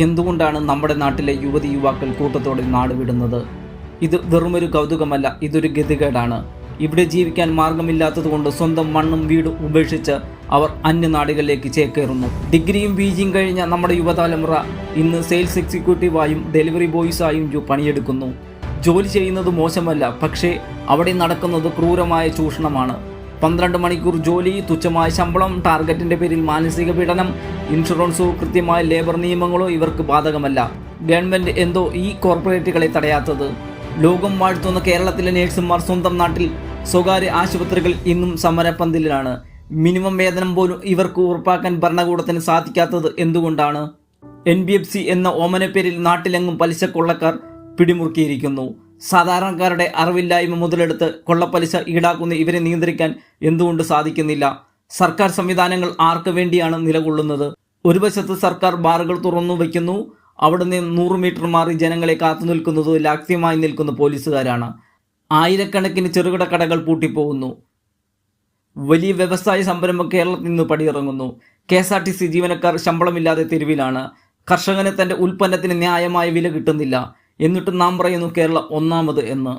എന്തുകൊണ്ടാണ് നമ്മുടെ നാട്ടിലെ യുവതി യുവാക്കൾ കൂട്ടത്തോടെ നാട് വിടുന്നത്? ഇത് വെറുമൊരു കൗതുകമല്ല, ഇതൊരു ഗതികേടാണ്. ഇവിടെ ജീവിക്കാൻ മാർഗമില്ലാത്തതുകൊണ്ട് സ്വന്തം മണ്ണും വീടും ഉപേക്ഷിച്ച് അവർ അന്യനാടുകളിലേക്ക് ചേക്കേറുന്നു. ഡിഗ്രിയും പിജിയും കഴിഞ്ഞ നമ്മുടെ യുവതലമുറ ഇന്ന് സെയിൽസ് എക്സിക്യൂട്ടീവായും ഡെലിവറി ബോയ്സായും പണിയെടുക്കുന്നു. ജോലി ചെയ്യുന്നത് മോശമല്ല, പക്ഷേ അവിടെ നടക്കുന്നത് ക്രൂരമായ ചൂഷണമാണ്. 12 മണിക്കൂർ ജോലി, തുച്ഛമായ ശമ്പളം, ടാർഗറ്റിൻ്റെ പേരിൽ മാനസിക പീഡനം, ഇൻഷുറൻസോ കൃത്യമായ ലേബർ നിയമങ്ങളോ ഇവർക്ക് ബാധകമല്ല. ഗവൺമെൻറ് എന്തോ ഈ കോർപ്പറേറ്റുകളെ തടയാത്തത്? ലോകം വാഴ്ത്തുന്ന കേരളത്തിലെ നേഴ്സുമാർ സ്വന്തം നാട്ടിൽ സ്വകാര്യ ആശുപത്രികൾ ഇന്നും സമരപ്പന്തലിലാണ്. മിനിമം വേതനം പോലും ഇവർക്ക് ഉറപ്പാക്കാൻ ഭരണകൂടത്തിന് സാധിക്കാത്തത് എന്തുകൊണ്ടാണ്? NBFC എന്ന ഓമനപ്പേരിൽ നാട്ടിലെങ്ങും പലിശക്കൊള്ളക്കാർ പിടിമുറുക്കിയിരിക്കുന്നു. സാധാരണക്കാരുടെ അറിവില്ലായ്മ മുതലെടുത്ത് കൊള്ളപ്പലിശ ഈടാക്കുന്ന ഇവരെ നിയന്ത്രിക്കാൻ എന്തുകൊണ്ട് സാധിക്കുന്നില്ല? സർക്കാർ സംവിധാനങ്ങൾ ആർക്ക് വേണ്ടിയാണ് നിലകൊള്ളുന്നത്? ഒരു വശത്ത് സർക്കാർ ബാറുകൾ തുറന്നു വയ്ക്കുന്നു, അവിടുന്ന് 100 മീറ്റർ മാറി ജനങ്ങളെ കാത്തു നിൽക്കുന്നത് ലാക്ഷ്യമായി നിൽക്കുന്ന പോലീസുകാരാണ്. ആയിരക്കണക്കിന് ചെറുകിട കടകൾ പൂട്ടിപ്പോകുന്നു. വലിയ വ്യവസായ സംരംഭം കേരളത്തിൽ നിന്ന് പടിയിറങ്ങുന്നു. KSRTC ജീവനക്കാർ ശമ്പളമില്ലാതെ തെരുവിലാണ്. കർഷകന് തൻ്റെ ഉൽപ്പന്നത്തിന് ന്യായമായ വില കിട്ടുന്നില്ല. എന്നിട്ടും നാം പറയുന്നു കേരളം ഒന്നാമത് എന്ന്.